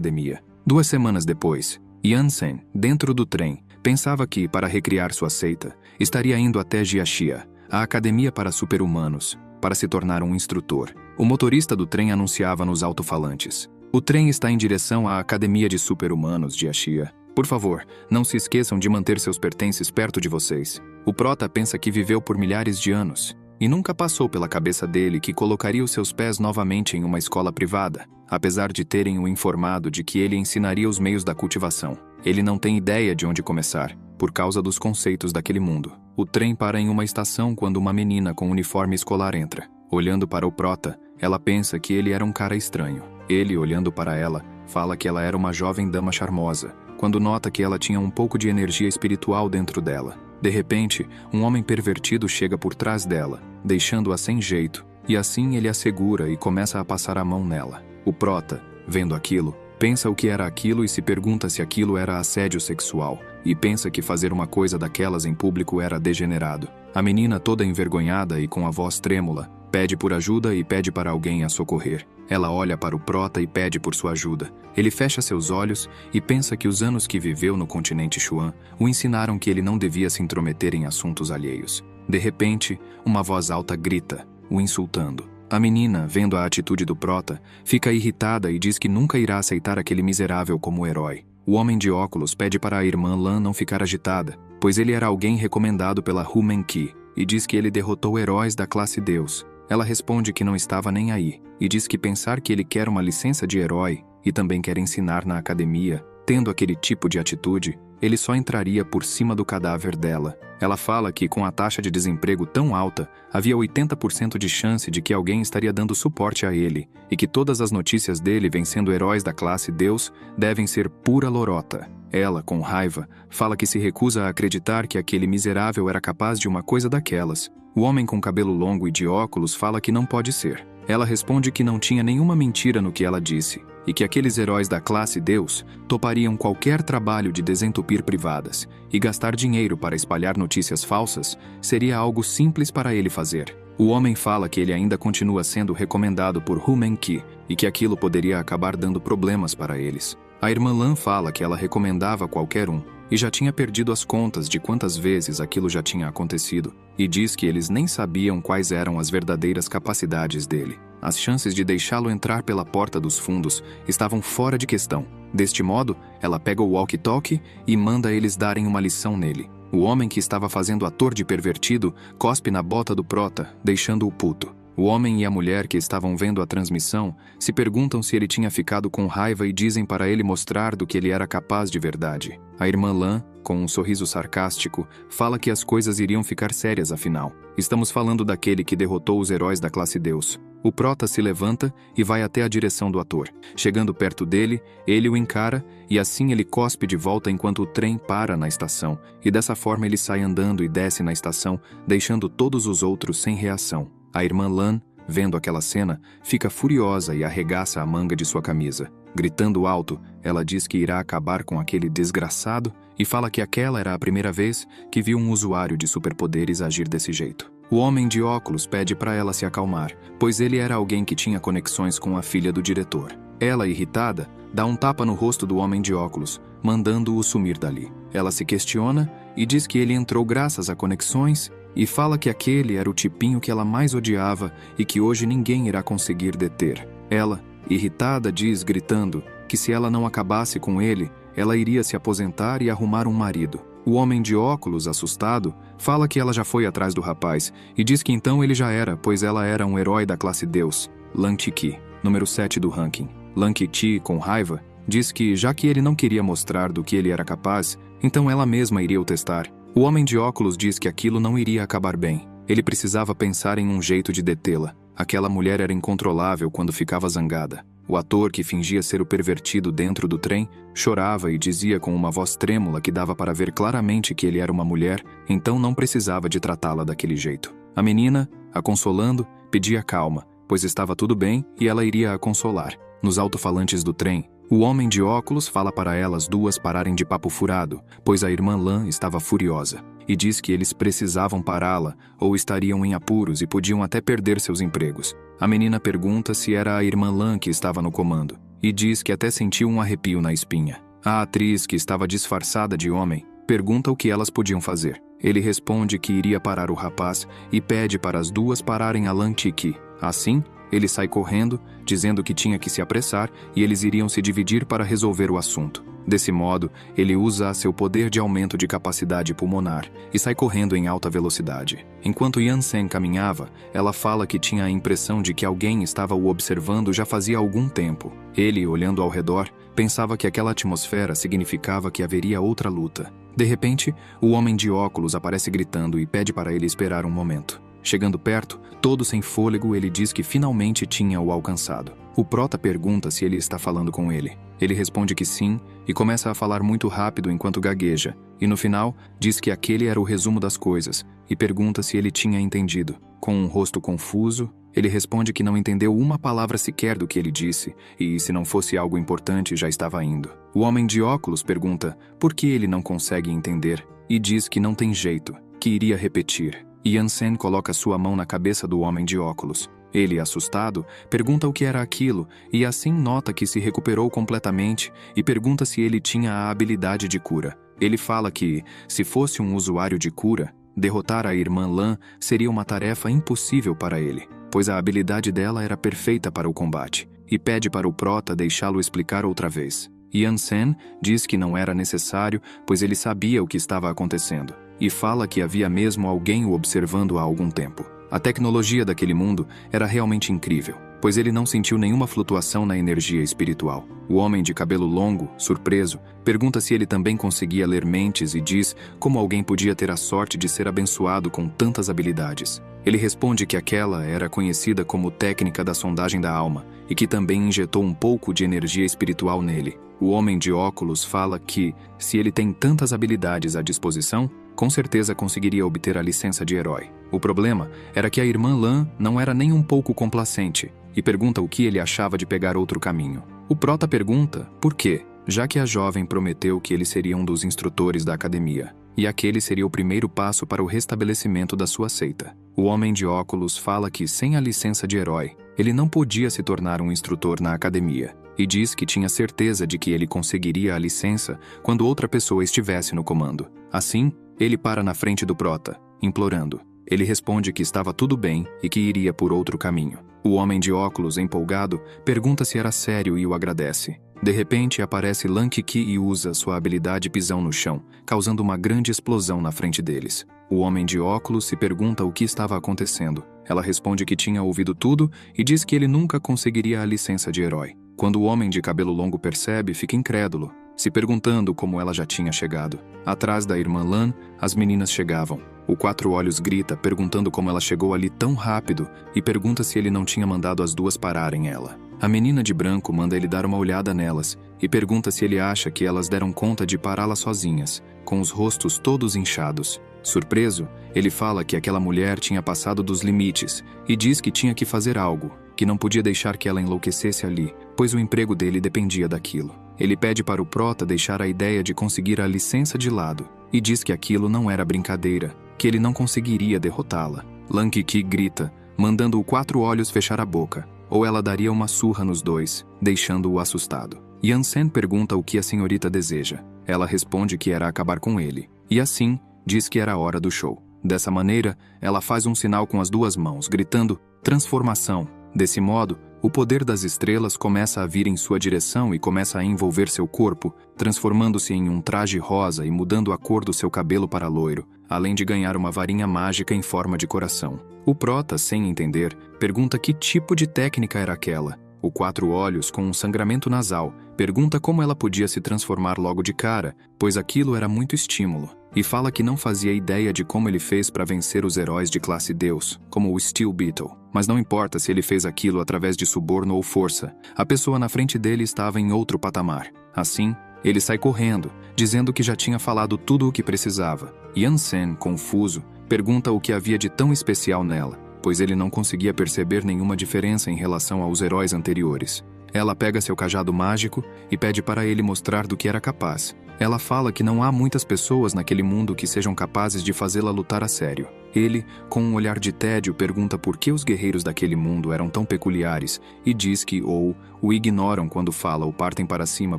academia. 2 semanas depois, Yansen, dentro do trem, pensava que, para recriar sua seita, estaria indo até Jiaxia, a academia para super-humanos, para se tornar um instrutor. O motorista do trem anunciava nos alto-falantes: "O trem está em direção à academia de super-humanos de Jiaxia. Por favor, não se esqueçam de manter seus pertences perto de vocês." O prota pensa que viveu por milhares de anos, e nunca passou pela cabeça dele que colocaria os seus pés novamente em uma escola privada, apesar de terem o informado de que ele ensinaria os meios da cultivação. Ele não tem ideia de onde começar, por causa dos conceitos daquele mundo. O trem para em uma estação quando uma menina com uniforme escolar entra. Olhando para o prota, ela pensa que ele era um cara estranho. Ele, olhando para ela, fala que ela era uma jovem dama charmosa, quando nota que ela tinha um pouco de energia espiritual dentro dela. De repente, um homem pervertido chega por trás dela, deixando-a sem jeito, e assim ele a segura e começa a passar a mão nela. O prota, vendo aquilo, pensa o que era aquilo e se pergunta se aquilo era assédio sexual, e pensa que fazer uma coisa daquelas em público era degenerado. A menina, toda envergonhada e com a voz trêmula, pede por ajuda e pede para alguém a socorrer. Ela olha para o prota e pede por sua ajuda. Ele fecha seus olhos e pensa que os anos que viveu no continente Xuan o ensinaram que ele não devia se intrometer em assuntos alheios. De repente, uma voz alta grita, o insultando. A menina, vendo a atitude do prota, fica irritada e diz que nunca irá aceitar aquele miserável como herói. O homem de óculos pede para a irmã Lan não ficar agitada, pois ele era alguém recomendado pela Hu Menqi, e diz que ele derrotou heróis da classe Deus. Ela responde que não estava nem aí, e diz que pensar que ele quer uma licença de herói, e também quer ensinar na academia, tendo aquele tipo de atitude, ele só entraria por cima do cadáver dela. Ela fala que com a taxa de desemprego tão alta, havia 80% de chance de que alguém estaria dando suporte a ele, e que todas as notícias dele vencendo heróis da classe Deus devem ser pura lorota. Ela, com raiva, fala que se recusa a acreditar que aquele miserável era capaz de uma coisa daquelas. O homem com cabelo longo e de óculos fala que não pode ser. Ela responde que não tinha nenhuma mentira no que ela disse, e que aqueles heróis da classe Deus topariam qualquer trabalho de desentupir privadas, e gastar dinheiro para espalhar notícias falsas seria algo simples para ele fazer. O homem fala que ele ainda continua sendo recomendado por Hu Menqi, e que aquilo poderia acabar dando problemas para eles. A irmã Lan fala que ela recomendava qualquer um, e já tinha perdido as contas de quantas vezes aquilo já tinha acontecido, e diz que eles nem sabiam quais eram as verdadeiras capacidades dele. As chances de deixá-lo entrar pela porta dos fundos estavam fora de questão. Deste modo, ela pega o walkie-talkie e manda eles darem uma lição nele. O homem que estava fazendo ator de pervertido cospe na bota do prota, deixando-o puto. O homem e a mulher que estavam vendo a transmissão se perguntam se ele tinha ficado com raiva e dizem para ele mostrar do que ele era capaz de verdade. A irmã Lan, com um sorriso sarcástico, fala que as coisas iriam ficar sérias afinal. Estamos falando daquele que derrotou os heróis da classe Deus. O prota se levanta e vai até a direção do ator. Chegando perto dele, ele o encara e assim ele cospe de volta enquanto o trem para na estação. E dessa forma ele sai andando e desce na estação, deixando todos os outros sem reação. A irmã Lan, vendo aquela cena, fica furiosa e arregaça a manga de sua camisa. Gritando alto, ela diz que irá acabar com aquele desgraçado e fala que aquela era a primeira vez que viu um usuário de superpoderes agir desse jeito. O homem de óculos pede para ela se acalmar, pois ele era alguém que tinha conexões com a filha do diretor. Ela, irritada, dá um tapa no rosto do homem de óculos, mandando-o sumir dali. Ela se questiona e diz que ele entrou graças a conexões e fala que aquele era o tipinho que ela mais odiava e que hoje ninguém irá conseguir deter. Ela, irritada, diz, gritando, que se ela não acabasse com ele, ela iria se aposentar e arrumar um marido. O homem de óculos, assustado, fala que ela já foi atrás do rapaz e diz que então ele já era, pois ela era um herói da classe Deus, Lan Tiki, número 7 do ranking. Lan Tiki, com raiva, diz que, já que ele não queria mostrar do que ele era capaz, então ela mesma iria o testar. O homem de óculos diz que aquilo não iria acabar bem. Ele precisava pensar em um jeito de detê-la. Aquela mulher era incontrolável quando ficava zangada. O ator, que fingia ser o pervertido dentro do trem, chorava e dizia com uma voz trêmula que dava para ver claramente que ele era uma mulher, então não precisava de tratá-la daquele jeito. A menina, a consolando, pedia calma, pois estava tudo bem e ela iria a consolar. Nos alto-falantes do trem, o homem de óculos fala para elas duas pararem de papo furado, pois a irmã Lan estava furiosa, e diz que eles precisavam pará-la ou estariam em apuros e podiam até perder seus empregos. A menina pergunta se era a irmã Lan que estava no comando, e diz que até sentiu um arrepio na espinha. A atriz, que estava disfarçada de homem, pergunta o que elas podiam fazer. Ele responde que iria parar o rapaz e pede para as duas pararem a Lan Tiki. Assim, ele sai correndo, dizendo que tinha que se apressar e eles iriam se dividir para resolver o assunto. Desse modo, ele usa seu poder de aumento de capacidade pulmonar e sai correndo em alta velocidade. Enquanto Yansen caminhava, ela fala que tinha a impressão de que alguém estava o observando já fazia algum tempo. Ele, olhando ao redor, pensava que aquela atmosfera significava que haveria outra luta. De repente, o homem de óculos aparece gritando e pede para ele esperar um momento. Chegando perto, todo sem fôlego, ele diz que finalmente tinha-o alcançado. O prota pergunta se ele está falando com ele. Ele responde que sim e começa a falar muito rápido enquanto gagueja. E no final, diz que aquele era o resumo das coisas e pergunta se ele tinha entendido. Com um rosto confuso, ele responde que não entendeu uma palavra sequer do que ele disse e, se não fosse algo importante, já estava indo. O homem de óculos pergunta por que ele não consegue entender e diz que não tem jeito, que iria repetir. Yansen coloca sua mão na cabeça do homem de óculos. Ele, assustado, pergunta o que era aquilo e assim nota que se recuperou completamente e pergunta se ele tinha a habilidade de cura. Ele fala que, se fosse um usuário de cura, derrotar a irmã Lan seria uma tarefa impossível para ele, pois a habilidade dela era perfeita para o combate, e pede para o prota deixá-lo explicar outra vez. Yansen diz que não era necessário, pois ele sabia o que estava acontecendo, e fala que havia mesmo alguém o observando há algum tempo. A tecnologia daquele mundo era realmente incrível, pois ele não sentiu nenhuma flutuação na energia espiritual. O homem de cabelo longo, surpreso, pergunta se ele também conseguia ler mentes e diz como alguém podia ter a sorte de ser abençoado com tantas habilidades. Ele responde que aquela era conhecida como técnica da sondagem da alma e que também injetou um pouco de energia espiritual nele. O homem de óculos fala que, se ele tem tantas habilidades à disposição, com certeza conseguiria obter a licença de herói. O problema era que a irmã Lan não era nem um pouco complacente e pergunta o que ele achava de pegar outro caminho. O prota pergunta por quê, já que a jovem prometeu que ele seria um dos instrutores da academia e aquele seria o primeiro passo para o restabelecimento da sua seita. O homem de óculos fala que, sem a licença de herói, ele não podia se tornar um instrutor na academia e diz que tinha certeza de que ele conseguiria a licença quando outra pessoa estivesse no comando. Assim, ele para na frente do prota, implorando. Ele responde que estava tudo bem e que iria por outro caminho. O homem de óculos, empolgado, pergunta se era sério e o agradece. De repente, aparece Lan Tiki e usa sua habilidade pisão no chão, causando uma grande explosão na frente deles. O homem de óculos se pergunta o que estava acontecendo. Ela responde que tinha ouvido tudo e diz que ele nunca conseguiria a licença de herói. Quando o homem de cabelo longo percebe, fica incrédulo, se perguntando como ela já tinha chegado. Atrás da irmã Lan, as meninas chegavam. O Quatro Olhos grita, perguntando como ela chegou ali tão rápido e pergunta se ele não tinha mandado as duas pararem ela. A menina de branco manda ele dar uma olhada nelas e pergunta se ele acha que elas deram conta de pará-las sozinhas, com os rostos todos inchados. Surpreso, ele fala que aquela mulher tinha passado dos limites e diz que tinha que fazer algo, que não podia deixar que ela enlouquecesse ali, pois o emprego dele dependia daquilo. Ele pede para o prota deixar a ideia de conseguir a licença de lado e diz que aquilo não era brincadeira, que ele não conseguiria derrotá-la. Lan Tiki grita, mandando o Quatro Olhos fechar a boca, ou ela daria uma surra nos dois, deixando-o assustado. Yansen pergunta o que a senhorita deseja. Ela responde que era acabar com ele, e assim, diz que era a hora do show. Dessa maneira, ela faz um sinal com as duas mãos, gritando, transformação. Desse modo, o poder das estrelas começa a vir em sua direção e começa a envolver seu corpo, transformando-se em um traje rosa e mudando a cor do seu cabelo para loiro, além de ganhar uma varinha mágica em forma de coração. O prota, sem entender, pergunta que tipo de técnica era aquela. O Quatro Olhos, com um sangramento nasal, pergunta como ela podia se transformar logo de cara, pois aquilo era muito estímulo, e fala que não fazia ideia de como ele fez para vencer os heróis de classe Deus, como o Steel Beetle. Mas não importa se ele fez aquilo através de suborno ou força, a pessoa na frente dele estava em outro patamar. Assim, ele sai correndo, dizendo que já tinha falado tudo o que precisava. Yansen, confuso, pergunta o que havia de tão especial nela, pois ele não conseguia perceber nenhuma diferença em relação aos heróis anteriores. Ela pega seu cajado mágico e pede para ele mostrar do que era capaz. Ela fala que não há muitas pessoas naquele mundo que sejam capazes de fazê-la lutar a sério. Ele, com um olhar de tédio, pergunta por que os guerreiros daquele mundo eram tão peculiares e diz que ou o ignoram quando fala ou partem para cima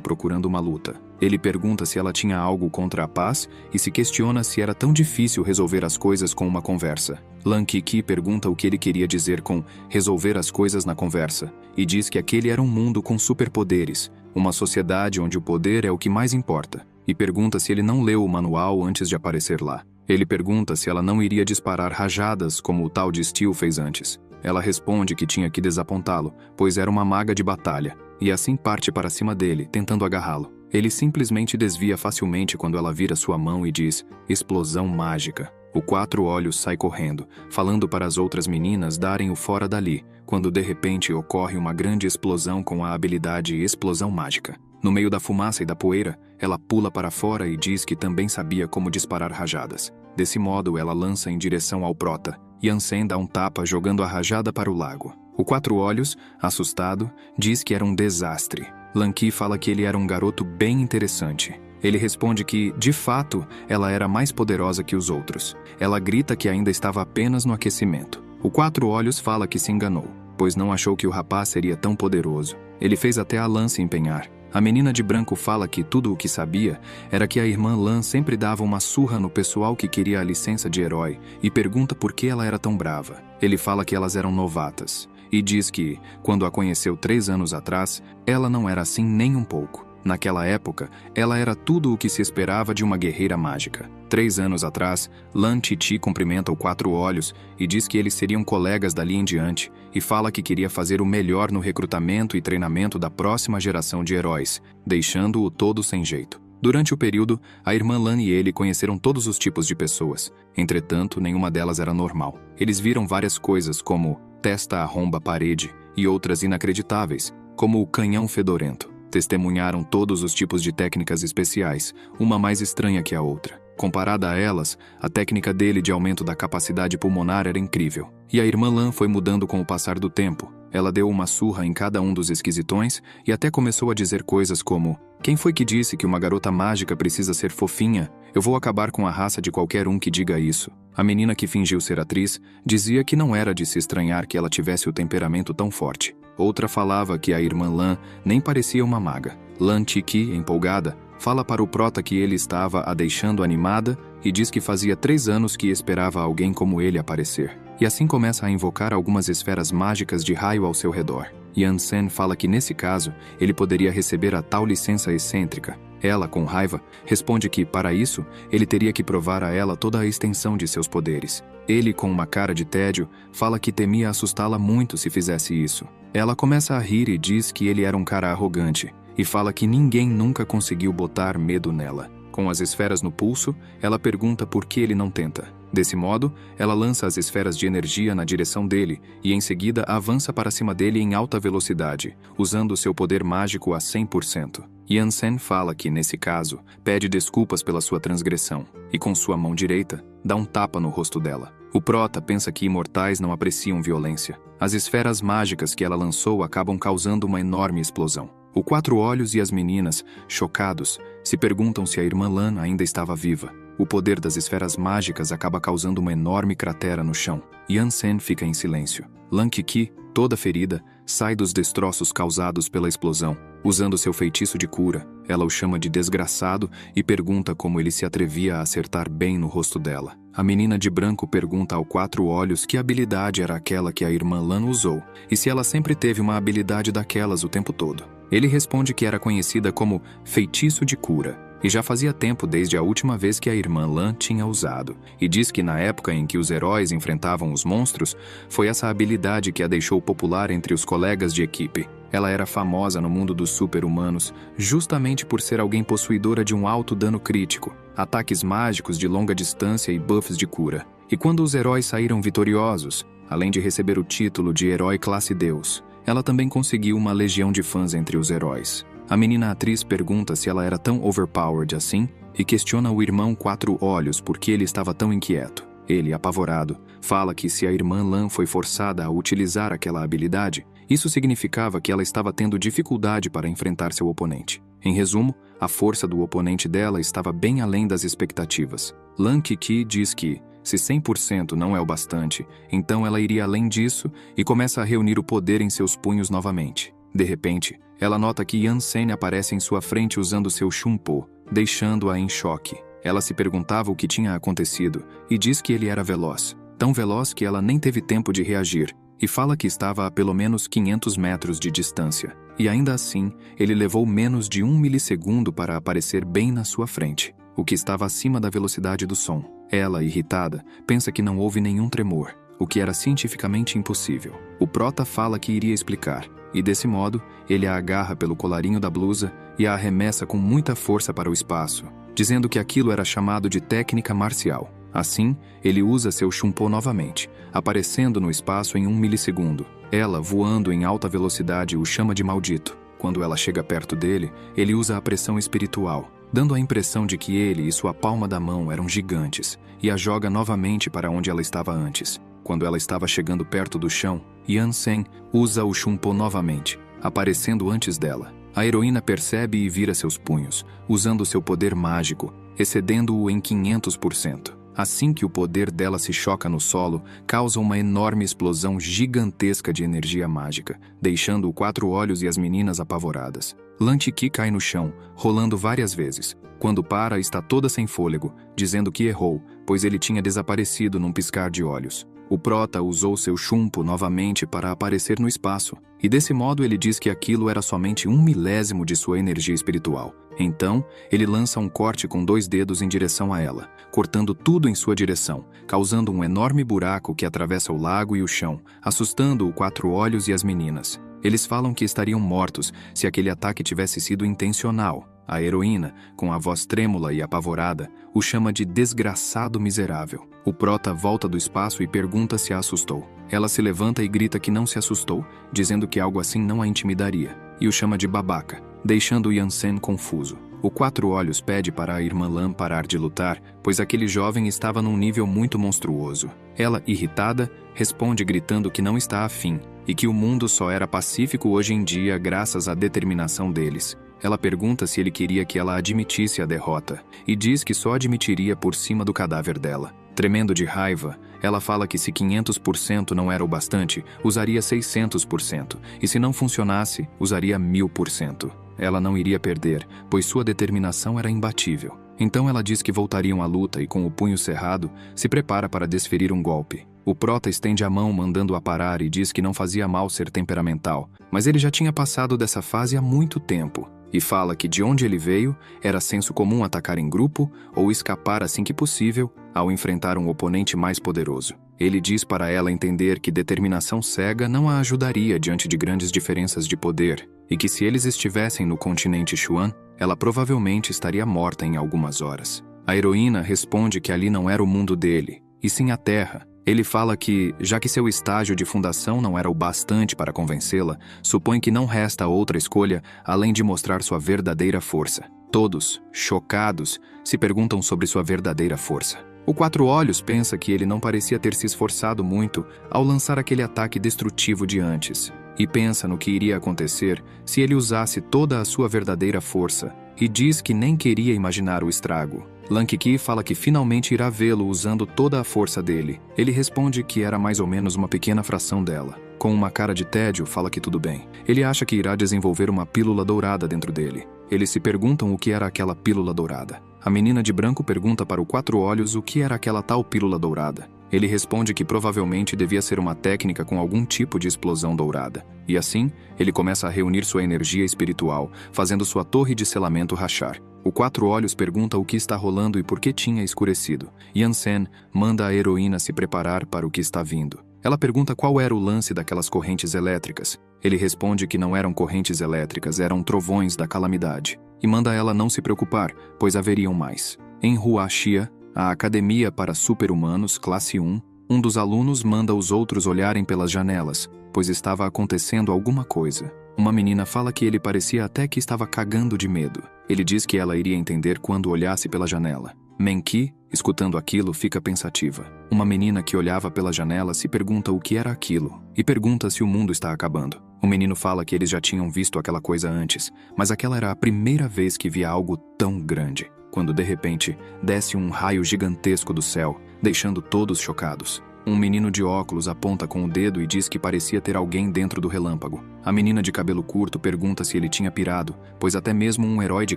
procurando uma luta. Ele pergunta se ela tinha algo contra a paz e se questiona se era tão difícil resolver as coisas com uma conversa. Lan Kiki pergunta o que ele queria dizer com resolver as coisas na conversa e diz que aquele era um mundo com superpoderes, uma sociedade onde o poder é o que mais importa, e pergunta se ele não leu o manual antes de aparecer lá. Ele pergunta se ela não iria disparar rajadas como o tal de Steel fez antes. Ela responde que tinha que desapontá-lo, pois era uma maga de batalha, e assim parte para cima dele, tentando agarrá-lo. Ele simplesmente desvia facilmente quando ela vira sua mão e diz, explosão mágica. O Quatro Olhos sai correndo, falando para as outras meninas darem o fora dali, quando de repente ocorre uma grande explosão com a habilidade explosão mágica. No meio da fumaça e da poeira, ela pula para fora e diz que também sabia como disparar rajadas. Desse modo, ela lança em direção ao Prota, e Ansem dá um tapa jogando a rajada para o lago. O Quatro Olhos, assustado, diz que era um desastre. Lan Ki fala que ele era um garoto bem interessante. Ele responde que, de fato, ela era mais poderosa que os outros. Ela grita que ainda estava apenas no aquecimento. O Quatro Olhos fala que se enganou, pois não achou que o rapaz seria tão poderoso. Ele fez até a Lan se empenhar. A menina de branco fala que tudo o que sabia era que a irmã Lan sempre dava uma surra no pessoal que queria a licença de herói e pergunta por que ela era tão brava. Ele fala que elas eram novatas e diz que, quando a conheceu 3 anos atrás, ela não era assim nem um pouco. Naquela época, ela era tudo o que se esperava de uma guerreira mágica. 3 anos atrás, Lan Titi cumprimenta o Quatro Olhos e diz que eles seriam colegas dali em diante e fala que queria fazer o melhor no recrutamento e treinamento da próxima geração de heróis, deixando-o todo sem jeito. Durante o período, a irmã Lan e ele conheceram todos os tipos de pessoas. Entretanto, nenhuma delas era normal. Eles viram várias coisas como testa arromba parede e outras inacreditáveis, como o canhão fedorento. Testemunharam todos os tipos de técnicas especiais, uma mais estranha que a outra. Comparada a elas, a técnica dele de aumento da capacidade pulmonar era incrível. E a irmã Lan foi mudando com o passar do tempo. Ela deu uma surra em cada um dos esquisitões e até começou a dizer coisas como: quem foi que disse que uma garota mágica precisa ser fofinha? Eu vou acabar com a raça de qualquer um que diga isso. A menina que fingiu ser atriz dizia que não era de se estranhar que ela tivesse o temperamento tão forte. Outra falava que a irmã Lan nem parecia uma maga. Lan Tiki, empolgada, fala para o Prota que ele estava a deixando animada e diz que fazia 3 anos que esperava alguém como ele aparecer. E assim começa a invocar algumas esferas mágicas de raio ao seu redor. Ansem fala que nesse caso, ele poderia receber a tal licença excêntrica. Ela, com raiva, responde que, para isso, ele teria que provar a ela toda a extensão de seus poderes. Ele, com uma cara de tédio, fala que temia assustá-la muito se fizesse isso. Ela começa a rir e diz que ele era um cara arrogante, e fala que ninguém nunca conseguiu botar medo nela. Com as esferas no pulso, ela pergunta por que ele não tenta. Desse modo, ela lança as esferas de energia na direção dele e em seguida avança para cima dele em alta velocidade, usando seu poder mágico a 100%. Ansem fala que, nesse caso, pede desculpas pela sua transgressão e, com sua mão direita, dá um tapa no rosto dela. O Prota pensa que imortais não apreciam violência. As esferas mágicas que ela lançou acabam causando uma enorme explosão. O Quatro Olhos e as meninas, chocados, se perguntam se a irmã Lan ainda estava viva. O poder das esferas mágicas acaba causando uma enorme cratera no chão. Ansem fica em silêncio. Lan Kiki, toda ferida, sai dos destroços causados pela explosão. Usando seu feitiço de cura, ela o chama de desgraçado e pergunta como ele se atrevia a acertar bem no rosto dela. A menina de branco pergunta ao Quatro Olhos que habilidade era aquela que a irmã Lan usou e se ela sempre teve uma habilidade daquelas o tempo todo. Ele responde que era conhecida como feitiço de cura e já fazia tempo desde a última vez que a irmã Lan tinha usado, e diz que na época em que os heróis enfrentavam os monstros, foi essa habilidade que a deixou popular entre os colegas de equipe. Ela era famosa no mundo dos super-humanos justamente por ser alguém possuidora de um alto dano crítico, ataques mágicos de longa distância e buffs de cura. E quando os heróis saíram vitoriosos, além de receber o título de herói classe Deus, ela também conseguiu uma legião de fãs entre os heróis. A menina atriz pergunta se ela era tão overpowered assim e questiona o irmão Quatro Olhos por que ele estava tão inquieto. Ele, apavorado, fala que se a irmã Lan foi forçada a utilizar aquela habilidade, isso significava que ela estava tendo dificuldade para enfrentar seu oponente. Em resumo, A força do oponente dela estava bem além das expectativas. Lan Kiki diz que, se 100% não é o bastante, então ela iria além disso e começa a reunir o poder em seus punhos novamente. De repente, ela nota que Yansen aparece em sua frente usando seu Shunpo, deixando-a em choque. Ela se perguntava o que tinha acontecido e diz que ele era veloz, tão veloz que ela nem teve tempo de reagir, e fala que estava a pelo menos 500 metros de distância. E ainda assim, ele levou menos de 1 milissegundo para aparecer bem na sua frente, o que estava acima da velocidade do som. Ela, irritada, pensa que não houve nenhum tremor, o que era cientificamente impossível. O prota fala que iria explicar, e desse modo, ele a agarra pelo colarinho da blusa e a arremessa com muita força para o espaço, dizendo que aquilo era chamado de técnica marcial. Assim, ele usa seu Shunpo novamente, aparecendo no espaço em 1 milissegundo. Ela, voando em alta velocidade, o chama de maldito. Quando ela chega perto dele, ele usa a pressão espiritual, dando a impressão de que ele e sua palma da mão eram gigantes, e a joga novamente para onde ela estava antes. Quando ela estava chegando perto do chão, Yansen usa o Shunpo novamente, aparecendo antes dela. A heroína percebe e vira seus punhos, usando seu poder mágico, excedendo-o em 500%. Assim que o poder dela se choca no solo, causa uma enorme explosão gigantesca de energia mágica, deixando o Quatro Olhos e as meninas apavoradas. Lan Kiki cai no chão, rolando várias vezes. Quando para, está toda sem fôlego, dizendo que errou, pois ele tinha desaparecido num piscar de olhos. O prota usou seu Shunpo novamente para aparecer no espaço, e desse modo ele diz que aquilo era somente 1 milésimo de sua energia espiritual. Então, ele lança um corte com 2 dedos em direção a ela, cortando tudo em sua direção, causando um enorme buraco que atravessa o lago e o chão, assustando o Quatro Olhos e as meninas. Eles falam que estariam mortos se aquele ataque tivesse sido intencional. A heroína, com a voz trêmula e apavorada, o chama de desgraçado miserável. O prota volta do espaço e pergunta se a assustou. Ela se levanta e grita que não se assustou, dizendo que algo assim não a intimidaria, e o chama de babaca, deixando Yansen confuso. O Quatro Olhos pede para a irmã Lan parar de lutar, pois aquele jovem estava num nível muito monstruoso. Ela, irritada, responde gritando que não está afim, e que o mundo só era pacífico hoje em dia graças à determinação deles. Ela pergunta se ele queria que ela admitisse a derrota, e diz que só admitiria por cima do cadáver dela. Tremendo de raiva, ela fala que se 500% não era o bastante, usaria 600%, e se não funcionasse, usaria 1000%. Ela não iria perder, pois sua determinação era imbatível. Então ela diz que voltariam à luta e, com o punho cerrado, se prepara para desferir um golpe. O prota estende a mão mandando-a parar e diz que não fazia mal ser temperamental, mas ele já tinha passado dessa fase há muito tempo. E fala que de onde ele veio, era senso comum atacar em grupo ou escapar assim que possível ao enfrentar um oponente mais poderoso. Ele diz para ela entender que determinação cega não a ajudaria diante de grandes diferenças de poder, e que se eles estivessem no continente Xuan, ela provavelmente estaria morta em algumas horas. A heroína responde que ali não era o mundo dele, e sim a Terra. Ele fala que, já que seu estágio de fundação não era o bastante para convencê-la, supõe que não resta outra escolha além de mostrar sua verdadeira força. Todos, chocados, se perguntam sobre sua verdadeira força. O Quatro Olhos pensa que ele não parecia ter se esforçado muito ao lançar aquele ataque destrutivo de antes, e pensa no que iria acontecer se ele usasse toda a sua verdadeira força, e diz que nem queria imaginar o estrago. Lan Kiki fala que finalmente irá vê-lo usando toda a força dele. Ele responde que era mais ou menos uma pequena fração dela. Com uma cara de tédio, fala que tudo bem. Ele acha que irá desenvolver uma pílula dourada dentro dele. Eles se perguntam o que era aquela pílula dourada. A menina de branco pergunta para o Quatro Olhos o que era aquela tal pílula dourada. Ele responde que provavelmente devia ser uma técnica com algum tipo de explosão dourada. E assim, ele começa a reunir sua energia espiritual, fazendo sua torre de selamento rachar. O Quatro Olhos pergunta o que está rolando e por que tinha escurecido. Yansen manda a heroína se preparar para o que está vindo. Ela pergunta qual era o lance daquelas correntes elétricas. Ele responde que não eram correntes elétricas, eram trovões da calamidade. E manda ela não se preocupar, pois haveriam mais. Em Huaxia, a Academia para Super-Humanos, classe 1, um dos alunos manda os outros olharem pelas janelas, pois estava acontecendo alguma coisa. Uma menina fala que ele parecia até que estava cagando de medo. Ele diz que ela iria entender quando olhasse pela janela. Menki, escutando aquilo, fica pensativa. Uma menina que olhava pela janela se pergunta o que era aquilo, e pergunta se o mundo está acabando. O menino fala que eles já tinham visto aquela coisa antes, mas aquela era a primeira vez que via algo tão grande, quando de repente desce um raio gigantesco do céu, deixando todos chocados. Um menino de óculos aponta com o dedo e diz que parecia ter alguém dentro do relâmpago. A menina de cabelo curto pergunta se ele tinha pirado, pois até mesmo um herói de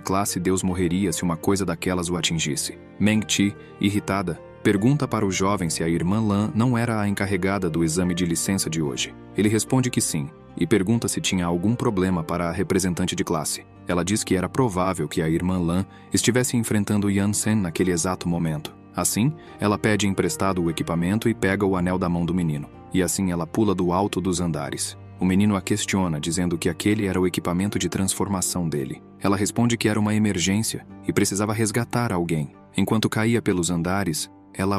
classe Deus morreria se uma coisa daquelas o atingisse. Meng-Chi, irritada, pergunta para o jovem se a irmã Lan não era a encarregada do exame de licença de hoje. Ele responde que sim, e pergunta se tinha algum problema para a representante de classe. Ela diz que era provável que a irmã Lan estivesse enfrentando Yan-Sen naquele exato momento. Assim, ela pede emprestado o equipamento e pega o anel da mão do menino. E assim ela pula do alto dos andares. O menino a questiona, dizendo que aquele era o equipamento de transformação dele. Ela responde que era uma emergência e precisava resgatar alguém. Enquanto caía pelos andares, ela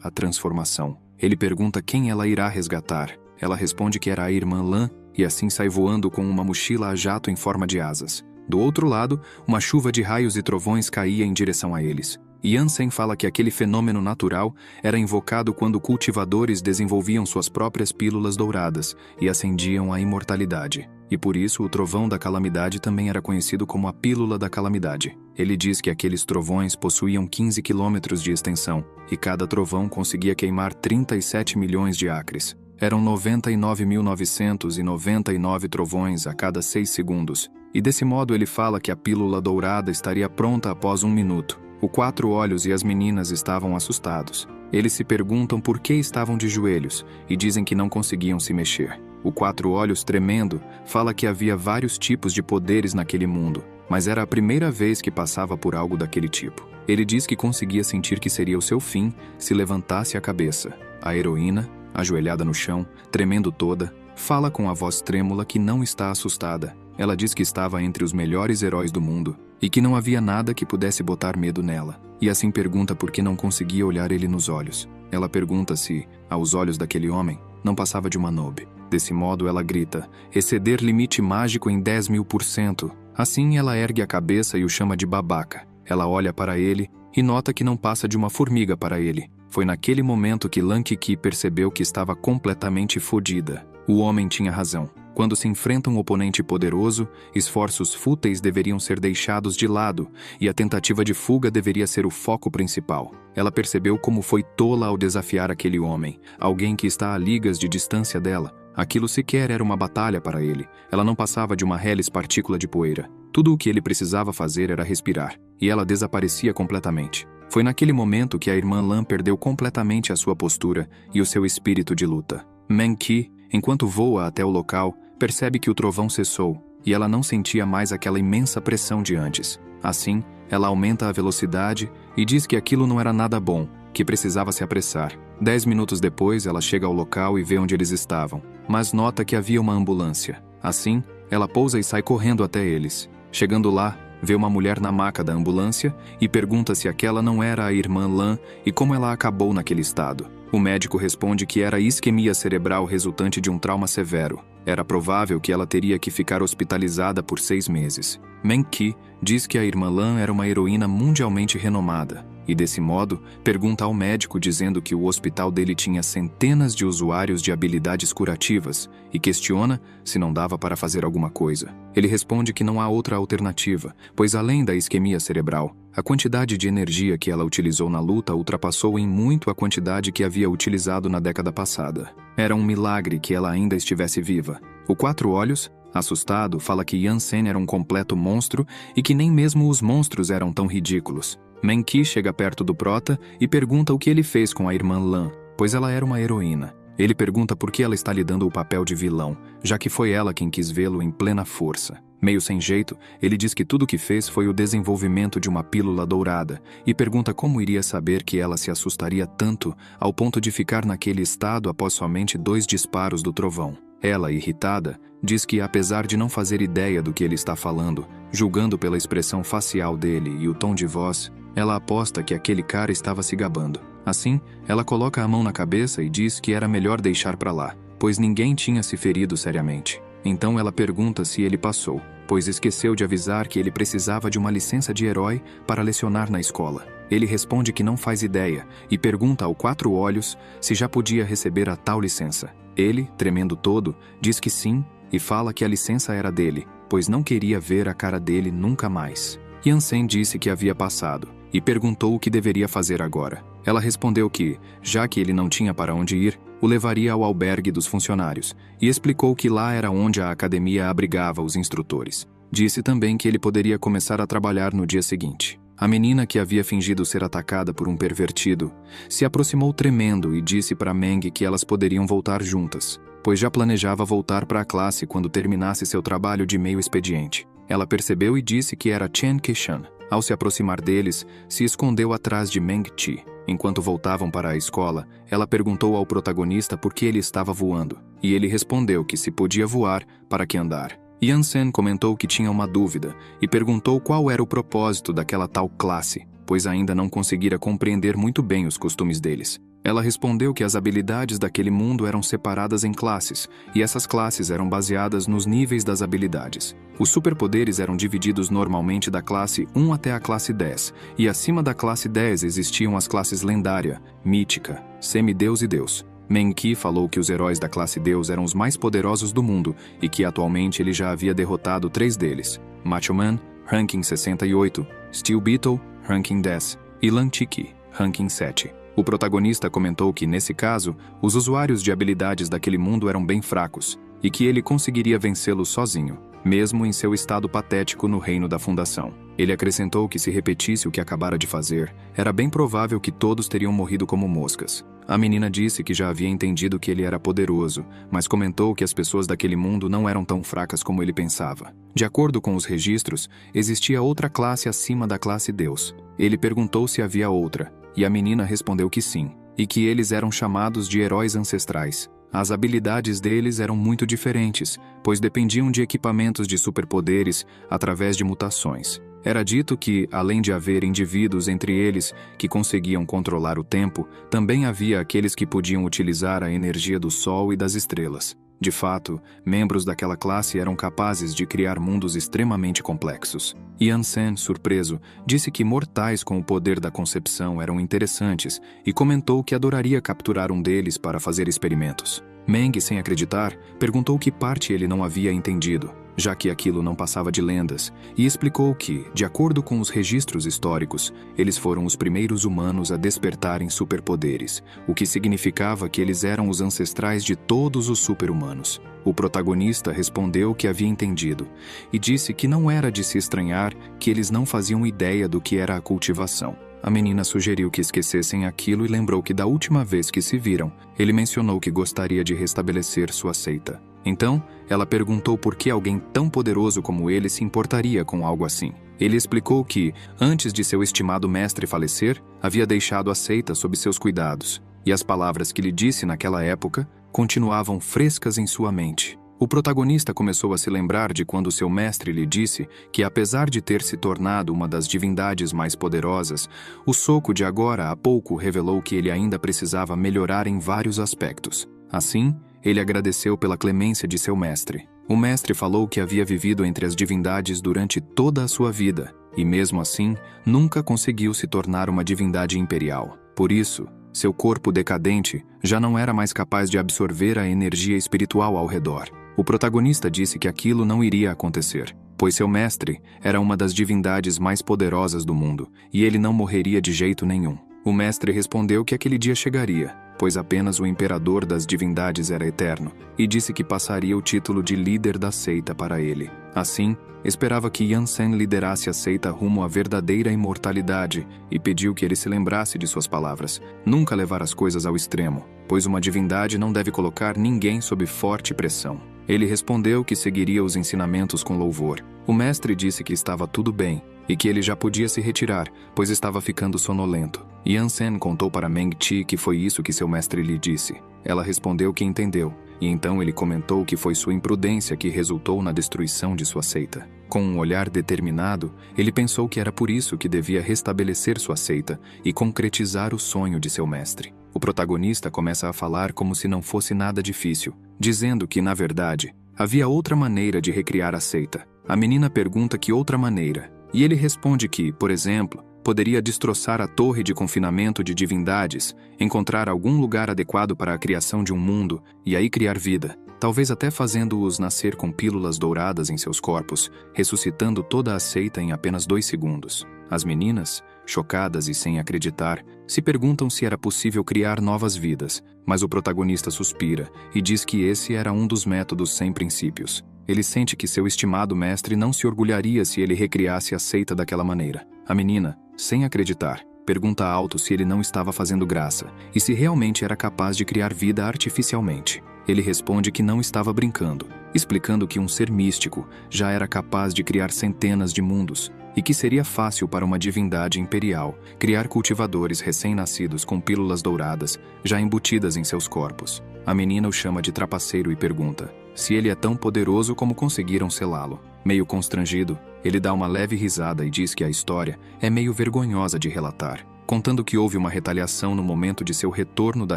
a transformação. Ele pergunta quem ela irá resgatar. Ela responde que era a irmã Lan e assim sai voando com uma mochila a jato em forma de asas. Do outro lado, uma chuva de raios e trovões caía em direção a eles. Yan-Sen fala que aquele fenômeno natural era invocado quando cultivadores desenvolviam suas próprias pílulas douradas e acendiam a imortalidade. E por isso o trovão da calamidade também era conhecido como a pílula da calamidade. Ele diz que aqueles trovões possuíam 15 quilômetros de extensão e cada trovão conseguia queimar 37 milhões de acres. Eram 99.999 trovões a cada 6 segundos. E desse modo ele fala que a pílula dourada estaria pronta após 1 minuto. O Quatro Olhos e as meninas estavam assustados. Eles se perguntam por que estavam de joelhos e dizem que não conseguiam se mexer. O Quatro Olhos, tremendo, fala que havia vários tipos de poderes naquele mundo, mas era a primeira vez que passava por algo daquele tipo. Ele diz que conseguia sentir que seria o seu fim se levantasse a cabeça. A heroína, ajoelhada no chão, tremendo toda, fala com a voz trêmula que não está assustada. Ela diz que estava entre os melhores heróis do mundo e que não havia nada que pudesse botar medo nela. E assim pergunta por que não conseguia olhar ele nos olhos. Ela pergunta se, aos olhos daquele homem, não passava de uma noob. Desse modo ela grita, exceder limite mágico em 10.000%. Assim ela ergue a cabeça e o chama de babaca. Ela olha para ele e nota que não passa de uma formiga para ele. Foi naquele momento que Lan Kiki percebeu que estava completamente fodida. O homem tinha razão. Quando se enfrenta um oponente poderoso, esforços fúteis deveriam ser deixados de lado e a tentativa de fuga deveria ser o foco principal. Ela percebeu como foi tola ao desafiar aquele homem, alguém que está a ligas de distância dela. Aquilo sequer era uma batalha para ele. Ela não passava de uma reles partícula de poeira. Tudo o que ele precisava fazer era respirar, e ela desaparecia completamente. Foi naquele momento que a irmã Lan perdeu completamente a sua postura e o seu espírito de luta. Meng-Chi, enquanto voa até o local, percebe que o trovão cessou e ela não sentia mais aquela imensa pressão de antes. Assim, ela aumenta a velocidade e diz que aquilo não era nada bom, que precisava se apressar. 10 minutos depois, ela chega ao local e vê onde eles estavam, mas nota que havia uma ambulância. Assim, ela pousa e sai correndo até eles. Chegando lá, vê uma mulher na maca da ambulância e pergunta se aquela não era a irmã Lan e como ela acabou naquele estado. O médico responde que era isquemia cerebral resultante de um trauma severo. Era provável que ela teria que ficar hospitalizada por 6 meses. Meng-Chi diz que a irmã Lan era uma heroína mundialmente renomada, e desse modo, pergunta ao médico dizendo que o hospital dele tinha centenas de usuários de habilidades curativas e questiona se não dava para fazer alguma coisa. Ele responde que não há outra alternativa, pois além da isquemia cerebral, a quantidade de energia que ela utilizou na luta ultrapassou em muito a quantidade que havia utilizado na década passada. Era um milagre que ela ainda estivesse viva. O Quatro Olhos, assustado, fala que Yan-Sen era um completo monstro e que nem mesmo os monstros eram tão ridículos. Meng-Chi chega perto do Prota e pergunta o que ele fez com a irmã Lan, pois ela era uma heroína. Ele pergunta por que ela está lhe dando o papel de vilão, já que foi ela quem quis vê-lo em plena força. Meio sem jeito, ele diz que tudo o que fez foi o desenvolvimento de uma pílula dourada e pergunta como iria saber que ela se assustaria tanto ao ponto de ficar naquele estado após somente 2 disparos do trovão. Ela, irritada, diz que apesar de não fazer ideia do que ele está falando, julgando pela expressão facial dele e o tom de voz, ela aposta que aquele cara estava se gabando. Assim, ela coloca a mão na cabeça e diz que era melhor deixar pra lá, pois ninguém tinha se ferido seriamente. Então ela pergunta se ele passou, pois esqueceu de avisar que ele precisava de uma licença de herói para lecionar na escola. Ele responde que não faz ideia e pergunta ao Quatro Olhos se já podia receber a tal licença. Ele, tremendo todo, diz que sim, e fala que a licença era dele, pois não queria ver a cara dele nunca mais. Yansen disse que havia passado, e perguntou o que deveria fazer agora. Ela respondeu que, já que ele não tinha para onde ir, o levaria ao albergue dos funcionários, e explicou que lá era onde a academia abrigava os instrutores. Disse também que ele poderia começar a trabalhar no dia seguinte. A menina, que havia fingido ser atacada por um pervertido, se aproximou tremendo e disse para Meng que elas poderiam voltar juntas, pois já planejava voltar para a classe quando terminasse seu trabalho de meio expediente. Ela percebeu e disse que era Chen Qishan. Ao se aproximar deles, se escondeu atrás de Meng Qi. Enquanto voltavam para a escola, ela perguntou ao protagonista por que ele estava voando, e ele respondeu que se podia voar, para que andar. Yansen comentou que tinha uma dúvida e perguntou qual era o propósito daquela tal classe, pois ainda não conseguira compreender muito bem os costumes deles. Ela respondeu que as habilidades daquele mundo eram separadas em classes, e essas classes eram baseadas nos níveis das habilidades. Os superpoderes eram divididos normalmente da classe 1 até a classe 10, e acima da classe 10 existiam as classes lendária, mítica, semideus e deus. Meng Qi falou que os heróis da classe Deus eram os mais poderosos do mundo e que atualmente ele já havia derrotado 3 deles: Macho Man, ranking 68, Steel Beetle, ranking 10, e Lan Tiki, ranking 7. O protagonista comentou que, nesse caso, os usuários de habilidades daquele mundo eram bem fracos e que ele conseguiria vencê-los sozinho, mesmo em seu estado patético no reino da fundação. Ele acrescentou que, se repetisse o que acabara de fazer, era bem provável que todos teriam morrido como moscas. A menina disse que já havia entendido que ele era poderoso, mas comentou que as pessoas daquele mundo não eram tão fracas como ele pensava. De acordo com os registros, existia outra classe acima da classe Deus. Ele perguntou se havia outra, e a menina respondeu que sim, e que eles eram chamados de heróis ancestrais. As habilidades deles eram muito diferentes, pois dependiam de equipamentos de superpoderes através de mutações. Era dito que, além de haver indivíduos entre eles que conseguiam controlar o tempo, também havia aqueles que podiam utilizar a energia do Sol e das estrelas. De fato, membros daquela classe eram capazes de criar mundos extremamente complexos. Yansen, surpreso, disse que mortais com o poder da concepção eram interessantes e comentou que adoraria capturar um deles para fazer experimentos. Meng, sem acreditar, perguntou que parte ele não havia entendido, já que aquilo não passava de lendas, e explicou que, de acordo com os registros históricos, eles foram os primeiros humanos a despertarem superpoderes, o que significava que eles eram os ancestrais de todos os super-humanos. O protagonista respondeu que havia entendido, e disse que não era de se estranhar que eles não faziam ideia do que era a cultivação. A menina sugeriu que esquecessem aquilo e lembrou que da última vez que se viram, ele mencionou que gostaria de restabelecer sua seita. Então, ela perguntou por que alguém tão poderoso como ele se importaria com algo assim. Ele explicou que, antes de seu estimado mestre falecer, havia deixado a seita sob seus cuidados, e as palavras que lhe disse naquela época continuavam frescas em sua mente. O protagonista começou a se lembrar de quando seu mestre lhe disse que, apesar de ter se tornado uma das divindades mais poderosas, o soco de agora a pouco revelou que ele ainda precisava melhorar em vários aspectos. Assim, ele agradeceu pela clemência de seu mestre. O mestre falou que havia vivido entre as divindades durante toda a sua vida, e mesmo assim, nunca conseguiu se tornar uma divindade imperial. Por isso, seu corpo decadente já não era mais capaz de absorver a energia espiritual ao redor. O protagonista disse que aquilo não iria acontecer, pois seu mestre era uma das divindades mais poderosas do mundo, e ele não morreria de jeito nenhum. O mestre respondeu que aquele dia chegaria, pois apenas o imperador das divindades era eterno, e disse que passaria o título de líder da seita para ele. Assim, esperava que Yansen liderasse a seita rumo à verdadeira imortalidade e pediu que ele se lembrasse de suas palavras: nunca levar as coisas ao extremo, pois uma divindade não deve colocar ninguém sob forte pressão. Ele respondeu que seguiria os ensinamentos com louvor. O mestre disse que estava tudo bem e que ele já podia se retirar, pois estava ficando sonolento. Yansen contou para Meng Qi que foi isso que seu mestre lhe disse. Ela respondeu que entendeu, e então ele comentou que foi sua imprudência que resultou na destruição de sua seita. Com um olhar determinado, ele pensou que era por isso que devia restabelecer sua seita e concretizar o sonho de seu mestre. O protagonista começa a falar como se não fosse nada difícil, dizendo que, na verdade, havia outra maneira de recriar a seita. A menina pergunta que outra maneira, e ele responde que, por exemplo, poderia destroçar a torre de confinamento de divindades, encontrar algum lugar adequado para a criação de um mundo e aí criar vida. talvez até fazendo-os nascer com pílulas douradas em seus corpos, ressuscitando toda a seita em apenas 2 segundos. As meninas, chocadas e sem acreditar, se perguntam se era possível criar novas vidas, mas o protagonista suspira e diz que esse era um dos métodos sem princípios. Ele sente que seu estimado mestre não se orgulharia se ele recriasse a seita daquela maneira. A menina, sem acreditar, pergunta alto se ele não estava fazendo graça e se realmente era capaz de criar vida artificialmente. Ele responde que não estava brincando, explicando que um ser místico já era capaz de criar centenas de mundos e que seria fácil para uma divindade imperial criar cultivadores recém-nascidos com pílulas douradas já embutidas em seus corpos. A menina o chama de trapaceiro e pergunta se ele é tão poderoso como conseguiram selá-lo. Meio constrangido, ele dá uma leve risada e diz que a história é meio vergonhosa de relatar, contando que houve uma retaliação no momento de seu retorno da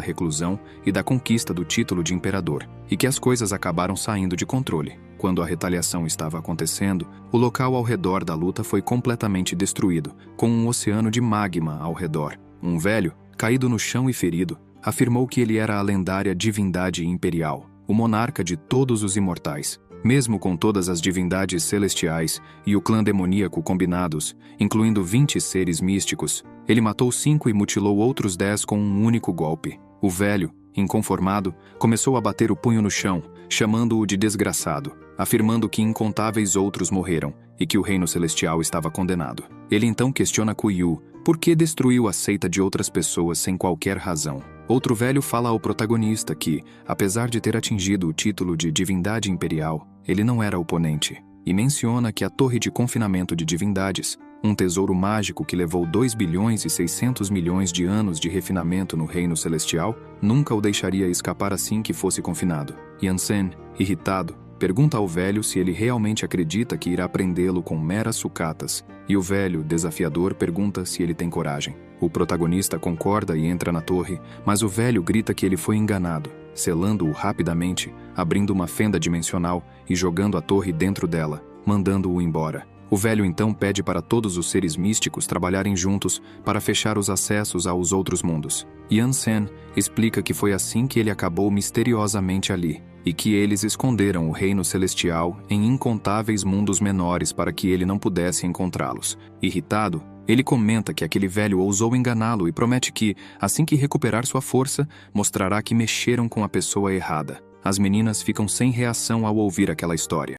reclusão e da conquista do título de imperador, e que as coisas acabaram saindo de controle. Quando a retaliação estava acontecendo, o local ao redor da luta foi completamente destruído, com um oceano de magma ao redor. Um velho, caído no chão e ferido, afirmou que ele era a lendária divindade imperial, o monarca de todos os imortais. Mesmo com todas as divindades celestiais e o clã demoníaco combinados, incluindo 20 seres místicos, ele matou 5 e mutilou outros 10 com um único golpe. O velho, inconformado, começou a bater o punho no chão, chamando-o de desgraçado, afirmando que incontáveis outros morreram e que o reino celestial estava condenado. Ele então questiona Kuiu por que destruiu a seita de outras pessoas sem qualquer razão. Outro velho fala ao protagonista que, apesar de ter atingido o título de divindade imperial, ele não era oponente, e menciona que a torre de confinamento de divindades, um tesouro mágico que levou 2 bilhões e 600 milhões de anos de refinamento no reino celestial, nunca o deixaria escapar assim que fosse confinado. Yansen, irritado, pergunta ao velho se ele realmente acredita que irá prendê-lo com meras sucatas, e o velho, desafiador, pergunta se ele tem coragem. O protagonista concorda e entra na torre, mas o velho grita que ele foi enganado, selando-o rapidamente, abrindo uma fenda dimensional e jogando a torre dentro dela, mandando-o embora. O velho então pede para todos os seres místicos trabalharem juntos para fechar os acessos aos outros mundos. Yansen explica que foi assim que ele acabou misteriosamente ali, e que eles esconderam o reino celestial em incontáveis mundos menores para que ele não pudesse encontrá-los. Irritado, ele comenta que aquele velho ousou enganá-lo e promete que, assim que recuperar sua força, mostrará que mexeram com a pessoa errada. As meninas ficam sem reação ao ouvir aquela história.